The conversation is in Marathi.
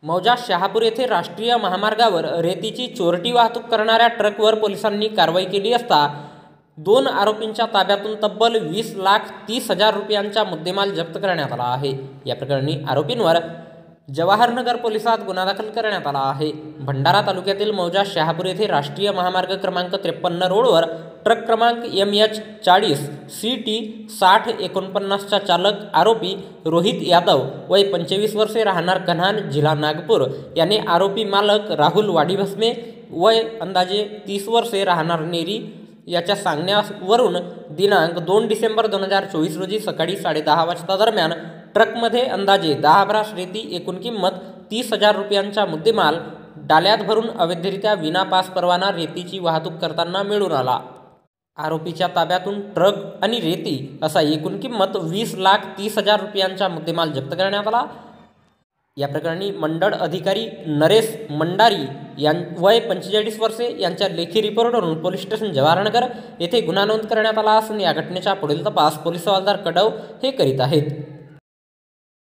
मौजा शहापूर येथे राष्ट्रीय महामार्गावर रेतीची चोरटी वाहतूक करणाऱ्या ट्रकवर पोलिसांनी कारवाई केली असता 2 आरोपींच्या ताब्यातून तब्बल 20,30,000 रुपयांचा मुद्देमाल जप्त करण्यात आला आहे। या प्रकरणी आरोपींवर जवाहरनगर पोलिसात गुन्हा दाखल करण्यात आला आहे। भंडारा तालुक्यातील मौजा शहापूर येथे राष्ट्रीय महामार्ग क्रमांक 53 रोडवर ट्रक क्रमांक MH40 CT 6049 चा चालक आरोपी रोहित यादव वय 25 वर्षे राहणार कन्हान जिल्हा नागपूर याने आरोपी मालक राहुल वाडीभस्मे वय अंदाजे 30 वर्षे राहणार नेरी याच्या सांगण्यावरून दिनांक 2 डिसेंबर 2024 रोजी सकाळी 10:30 वाजता दरम्यान ट्रकमध्ये अंदाजे 10 ब्रास रेती एकूण किंमत 30,000 रुपयांचा मुद्देमाल डाल्यात भरून अवैधरित्या विना पास परवाना रेतीची वाहतूक करताना मिळून आला। आरोपीच्या ताब्यातून ट्रक आणि रेती असा एकूण किंमत 20,30,000 रुपयांचा मुद्देमाल जप्त करण्यात आला। या प्रकरणी मंडळ अधिकारी नरेश मंडारी वय 45 वर्षे यांच्या लेखी रिपोर्टवरून पोलीस स्टेशन जवाहरनगर येथे गुन्हा नोंद करण्यात आला असून या घटनेचा पुढील तपास पोलीस हवालदार कडव हे करीत आहेत।